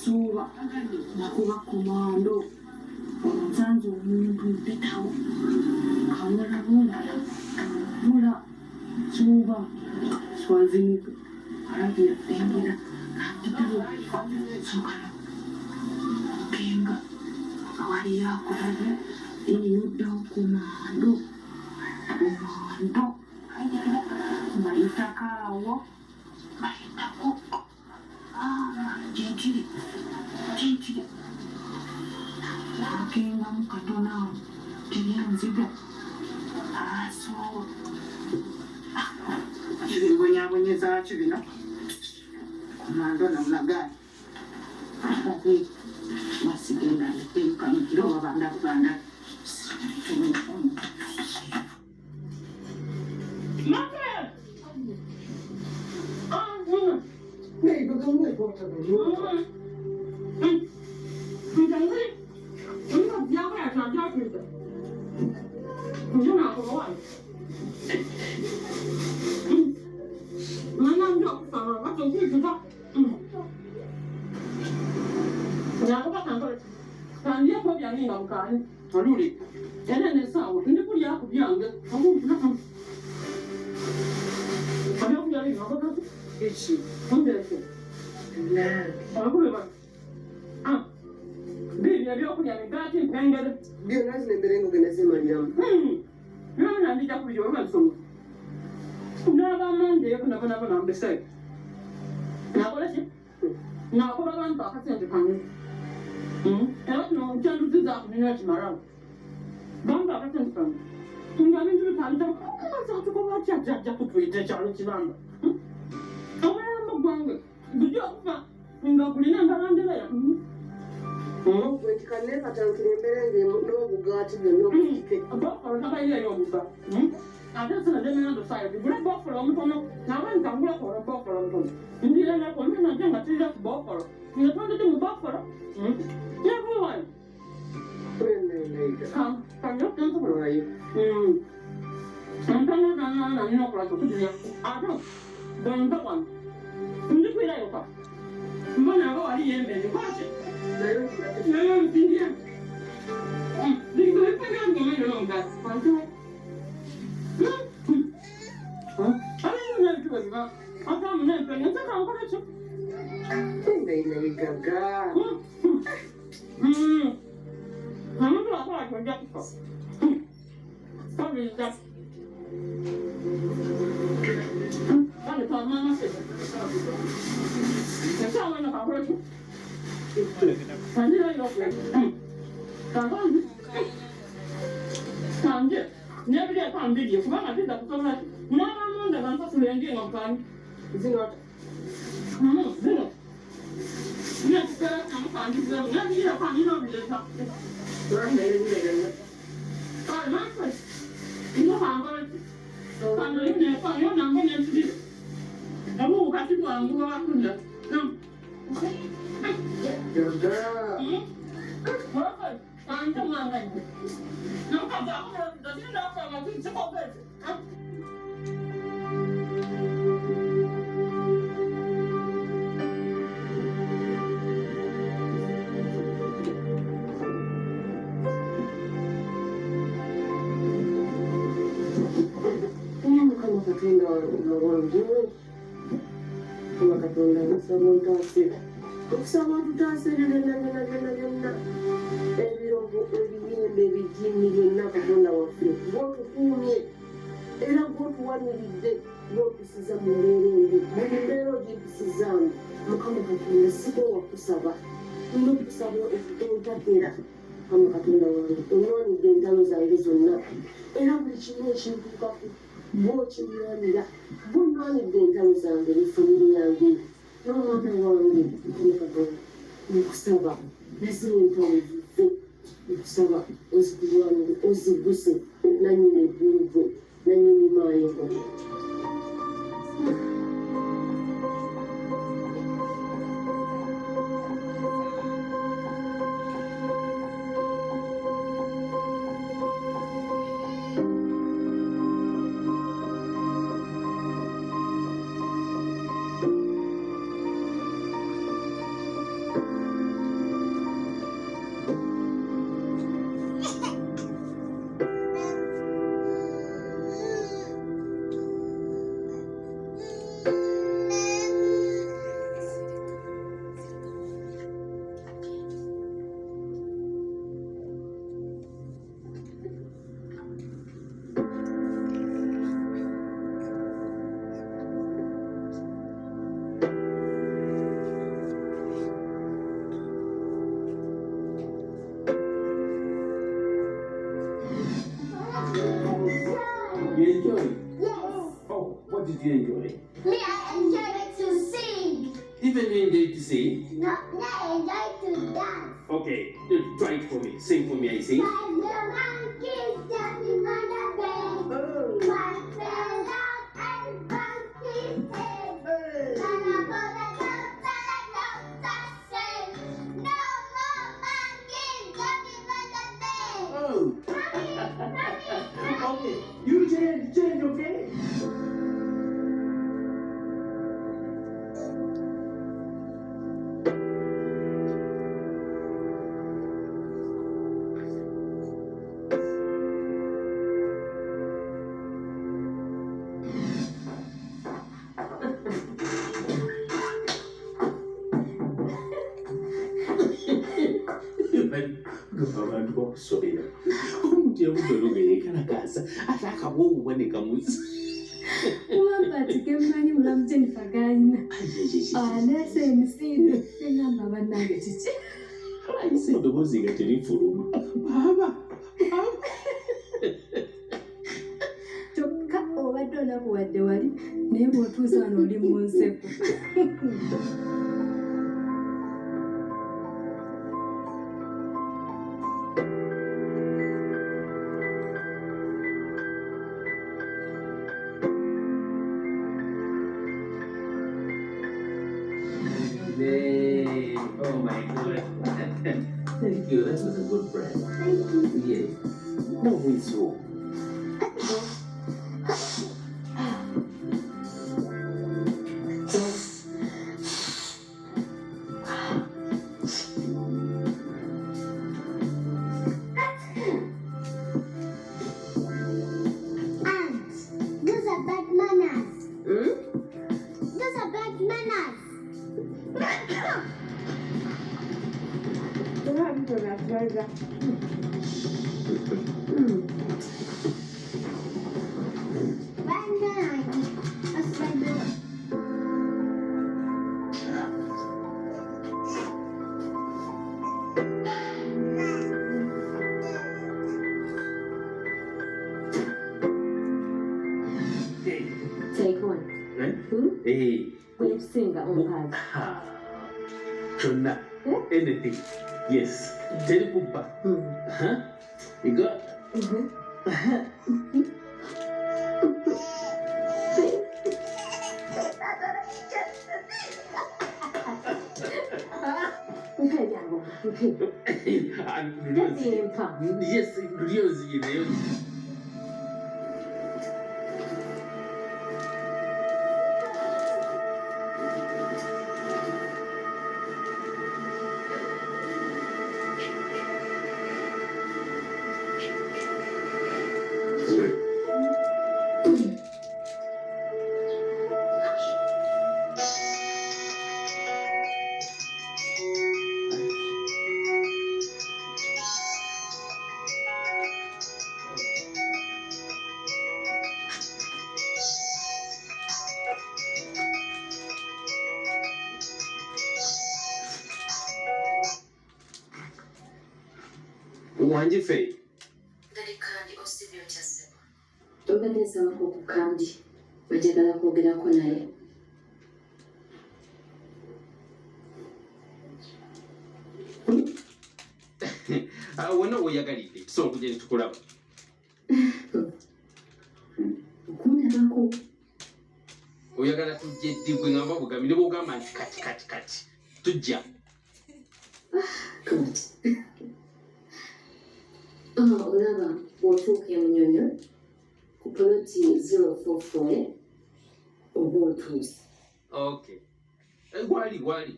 Suba nakuba komando nsanze omuntu mpitawo kamera mula suba swazinika aragira tengera kampitawo sokala kenga awali yakulaga iyuddawo komando bayitakawo bayitako Gentile. Akenga mukatona tirianziga. So. Chibonyabonyeza chibina. Komando na mlagani. Ati masigenda ntemka mkiroba banda. Nee, dat doen we niet wat te doen. Allora, e ne stavo, quindi poi io bianca, abbiamo piano, E sì. non detto. Ma come va? Ah, vedi, abbiamo piano, dati in prendere. Io non ne prendo che ne si mangiamo. Non è già qui, ormai insomma. Non va a mandare, non bestai. Na quella sì? Na quella non va, che senti panni. E allora non c'è tutto da, non è cimarao. Non va, che senti panni. Non va a vendere tanto, come sa, come già tutto il giallo ci vanno. Bwangu bijo fa nga kulina ndabandela ya Wetikane katankire mbere n'obugati n'obukike. Bofolo tabayira y'obuba. Ate sana demena ndo sayo bibula bofolo omutono nawe ntambula kola bofolo omutono. Ndira na kwa mina njenga tira bofolo. Nga twende mu bofolo. Yabuwa. Kanyo kanto bulayi. Ntana na nino kwa kutulia. Ato bonta kwan. Ndi kwira yoka. Mbona ngo ali yembe ni kwache. Nayo mpindia. Digo ipanga ngomero longa. Kwanto. Ari nyo tuwa. Ata mne mpanga taka ngora cho. Ile gaga. Hamu la kwa kwa japo. Sabi da. Vale, toma mama se. Sasa wana kwa cho. Sandira yoka. Kanto. Sanje. Nebile kwa mbili kubanga tinda kusoma. Mwana munda bantu tulenge ngokani. Zino. Zino. Nesta kampani zino. Nabira kwa nino bileta. Ah, mama. Ino hangora. Kando ine kwa yo nango nyantidi. Abu wakati wangu wakunda. Gaga. Waka. Kanto manga. Nokata kwa ndashinda kwa ngati chokopete. Katonda wange kuba Katonda nsaba ontaase okusaba tutaase byonna ebirombo ebiyimba ebijini byonna Katonda waffe gw'otukuumye era gw'otuwaniridde gw'otusiza mu mbeera embi buli mbeera ogimpisizaamu Mukama Katonda siko wakusaba nokusaba entakera Mukama Katonda wange onwanidde entalo zange zonna era buli kimu ekintuukako bw'okinywanira bw'onnwanidde entalo zange n'effamire yange n'omwana wange Mukama Katonda okusaba nazino entalo ziffe okusaba ozitulwanire oziguse nannyini eddunvu nannyini maayeko you enjoy? Me, I enjoy to sing. Even you enjoy to sing? No, I enjoy to dance. Okay, try it for me. Sing for me, I sing. Like the monkeys jumping on the bed. My fell out and bumped his head. And I got a note and a note that said, no more monkeys jumping on the bed. Oh. Mommy, Okay, you change, okay? abantu bakusobera omuntu yamudologa yekalakaasa ate akabwobuboneka muzi Umampati kemanyi mulamu Jennifer Gayina. Nese emisinde engamba bannange kiki. ayise eddoboozi nga terifuluma baba Kyokka obadde onakuwadde wali naye bw'otuuza wano oli mu nseko. Hey, oh my God. Thank you, that was a good friend. thank you. Yeah. No, it's so. And those are bad manners. Those are bad manners. Bad manners. That's my boy. Hey. Take one. Hey. Bwekusinga omukazi. Chonna. Anything. Yes. Tell Pumpa. Huh? You got? Mpe jangu. Tazimpa. Yes, Riozi. Wanje Faye. Dali kandi osibye okyasema. Obadde nsabako ku kandi bw'ojagala kwogerako naye. Wonna weeyagalidde tusobola okujja ne tukulaba. Okumulabako. Oyagala tujja eddibwe ngamba bugambi ne bwogamba nti kati tujja. Kati. Olaba bw'otuuka e Munyonyo ku poloti 044 oba otuuse. Okay. Gwali.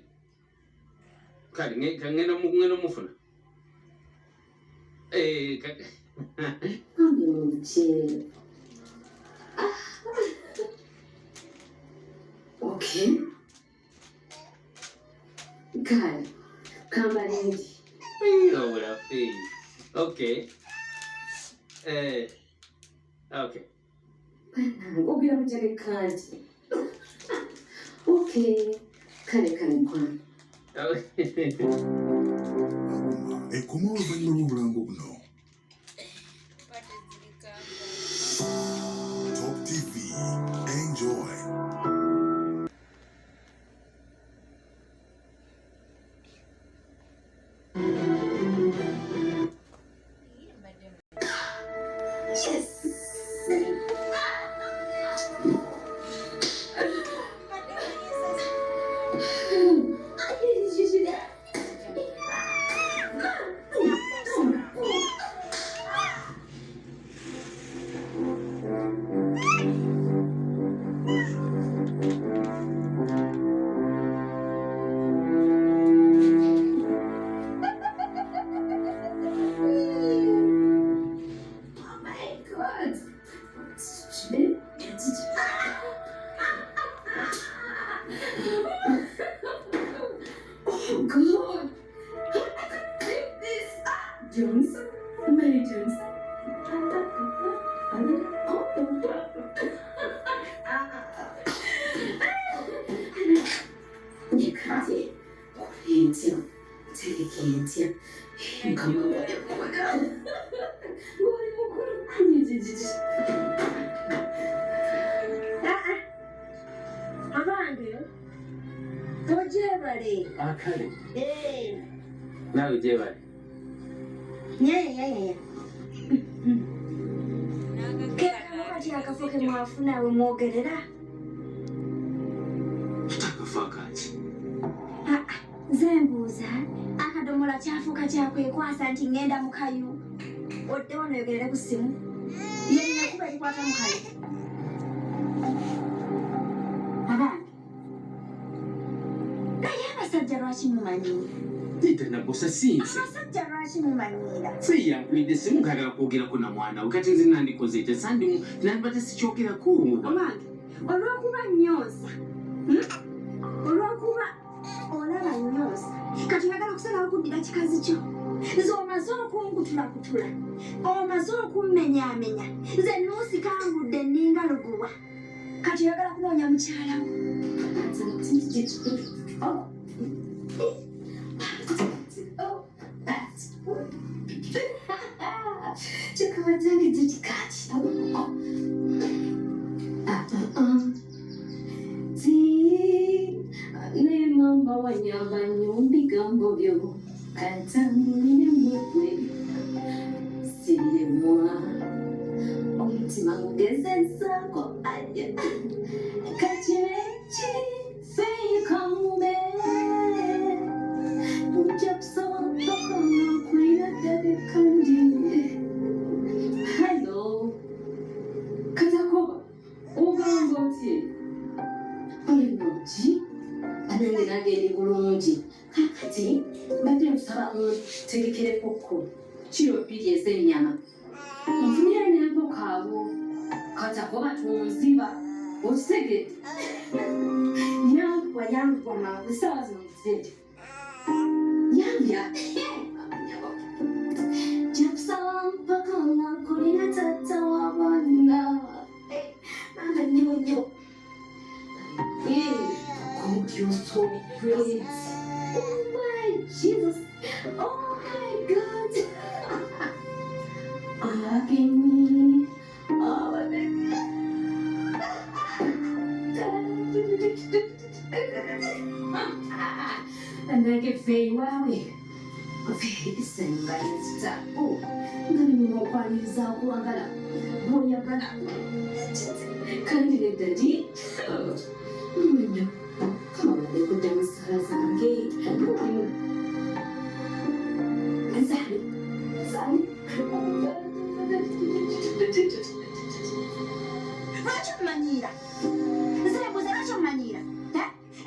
Kale ngenda mufuna. Kambe mu bukyere. Okay. Kale, kambale ndi. Obula Faye. Okay. Okay. Ogera mujage kanti. Okay. Kale kwana. Ekoma oluvannyuma lw'obulango buno. Top TV. Enjoy. Akale. Nawe jebale. Kati akafo ke mwafuna we mwogerera. Kitakafa kati. Nze mbuuza akadomola kyafuuka kyakwekwasa nti ngenda mu kayu. Odde wano yogerere ku ssimu. Yenna kuba ebikwata mu kayu. Abange. Naye abasajja lwaki mumanyiira? Tita nagusa sinze. Abasajja lwaki mumanyiira? Fiya mwide simu kagala kwogerako na mwana we kati nze nandikoze ekyo sandi nandibadde sikyogerako. Omange olw'okuba nnyoza olw'okuba olaba nnyoza kati oyagala okusalawo kuddira kikazi kyo nze omaze okunkutulakutula omaze okummenyaamenya nze nuusikangudde nninga luguwa kati oyagala kunoonya mukyalawo kikuba zange zikikaki ne mama wanyamba nnyo bigambo byo katambulire mutwe siremwa omutima gugezezako aja kakireki feyikamube tujja kusaba mpaka kwira ddade kandi halo katakoba ogamba otye olinoki anange nageri bulungi kakati badde nsaba mutegekereko kiro 2 ez'ennyama nfunira n'empokaawo katakoba tunziba okitegedde yambwa mangu essaawa zino muzedde yambya jakusaba mpaka nakolera taata w'abaana manga nnyo hope you're so great. Oh my Jesus. Oh my God. Hugging me. Oh my baby. And I get very worried. Very senga oh, ngani mwokwaniza kuwagala bw'oyagala kandi ne dadi nnyo kamabadde kuddamu ssala zange Sali lwaki omumanyiira nze mbuze lwaki omumanyiira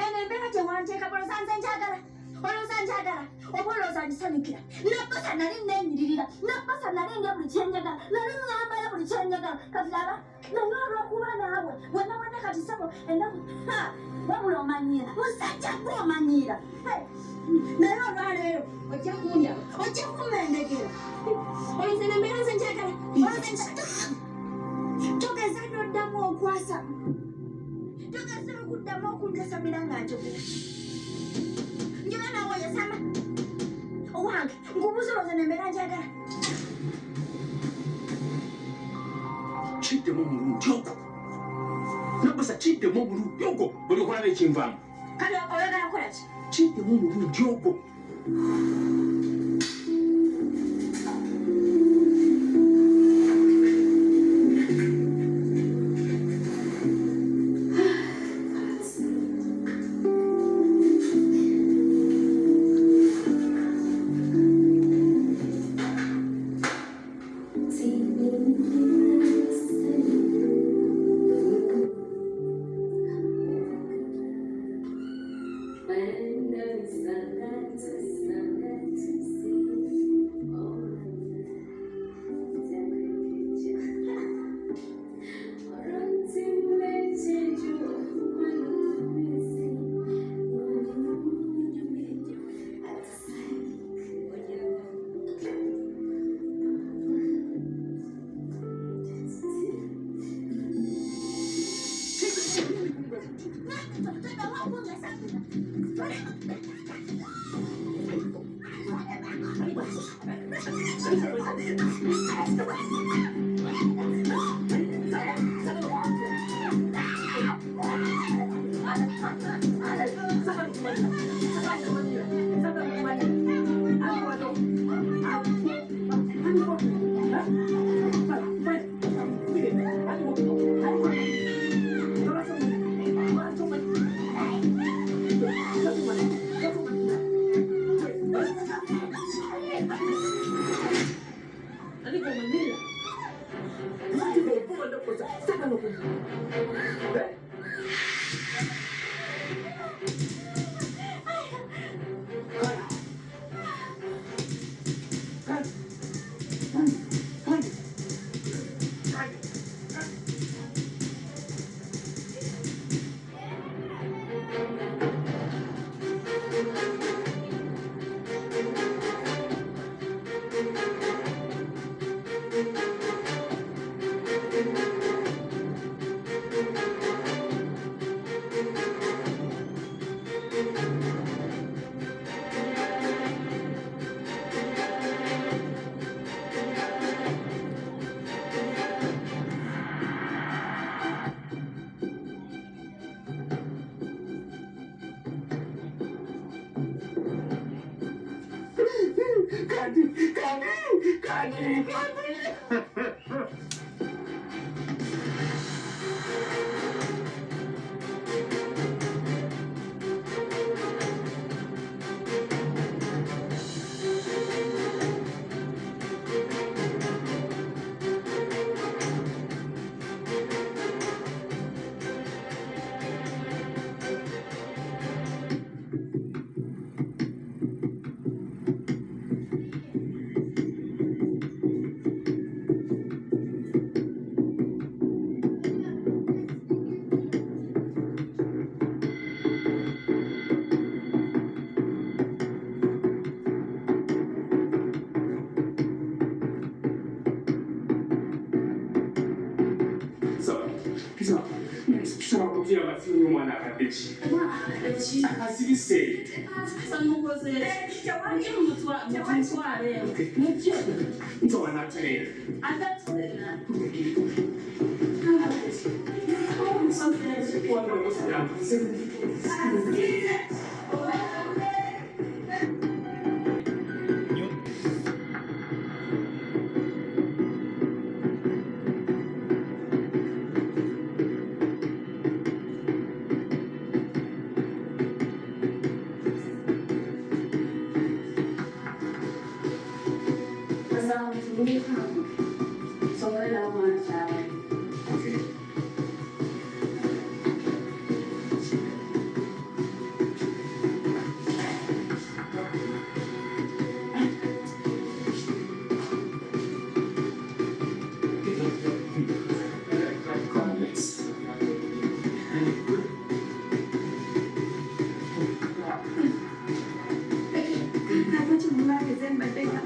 eno embeera gye wanteeka bolooza nze njagala olowooza njagala oba olowooza ngisanikira nabbasa nali neenyiririra nabbasa nali ndya buli kyenjagala nali nyambala buli kyenjagala kati laba naye olw'okuba naawe wena wena kati sabo ennaku wabula omanyiira musajja gwe omanyiira naye olwaleero ojja kundaba ojja kummendegera olowooza nembeera nze njagala togeza n'oddamu okwasa togeza okuddamu okuntesamira nga njogera njoga nawe oyasama owange nkubuuza olowooza nembeera njagala kiddemu omulundi ogwo nabbasa kiddemu omulundi ogwo buli okulaba ekinvaamu kati oyagala kukola ki kiddemu omulundi ogwo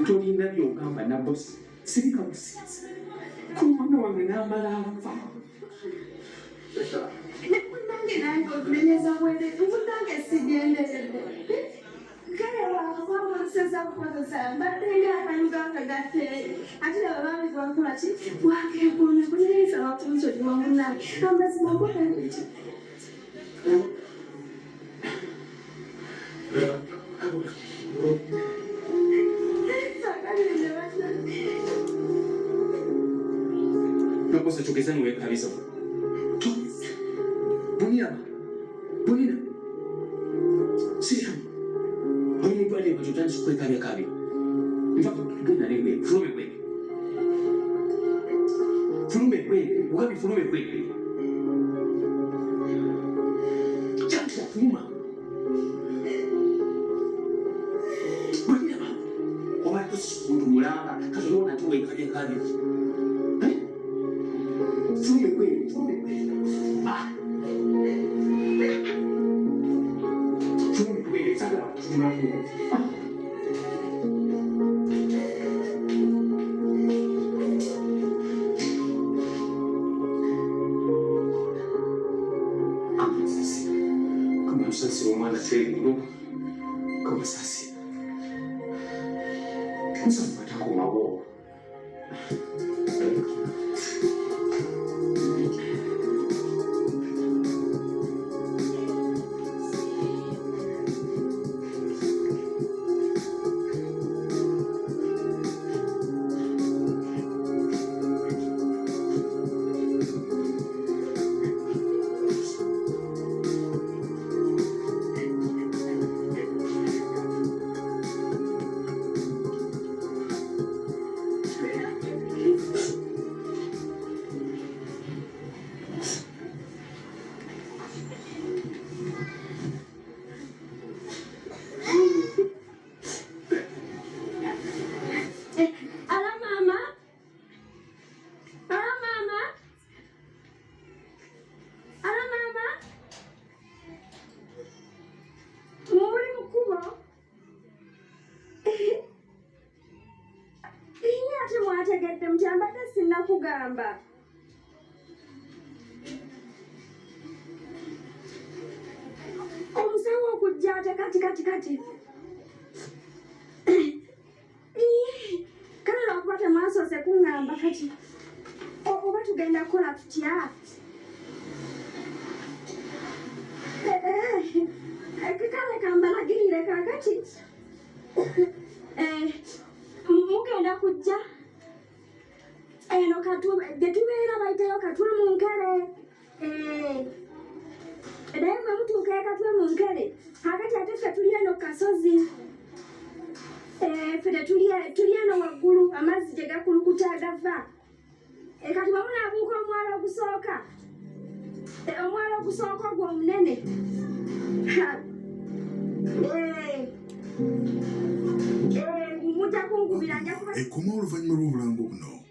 Tolinda by'ogamba nabbosi sirika businzi ku mwana wange n'amala afa. Nekunange nange okumenyeza bwere tukunange sigenderedde kale wakubamuseza kukozesa mbadde ngaakayuganga gatteere ate laba baami gwakola ki wakeekoona kunyirisa wakumusodi wamunange amazima gonaiki Nakosa chokeza niwe kabisa. Bunina. Sika. Omuntu ali kututandisa kwekabya kabi. Mpaka tugenda newe fulume kweli. Ukabi fulume kweli. Chanza fuma. Fumbe kali kali. Fumbe kweli, fumbe kweli. Ah. Fumbe kweli, sasa fumbe kweli. Kama sasa umana tena. Kama sasa. Sasa mpata kwa wao. Mwategedde mtyambadde sinnakugamba. Omusawo okujja ate kati. Kale lwakuba temwasoose kuŋŋamba kati oba tugenda kukola tutya? Kale kambalagirire kaakati mugenda kujja eno gye tubeera bayitayo Katwe mu Nkere. Naye mwe mutuuka Katwe mu Nkere kakati ate ffe tuli eno Kasozi. Ffe tuli eno waggulu amazzi gye gakulukuta agava. Kati bwe munaabuuka omwala ogusooka, omwala ogusooka ogwo omunene. Mujja kunkubira nja kuba Ekoma oluvannyuma lw'obulambo buno.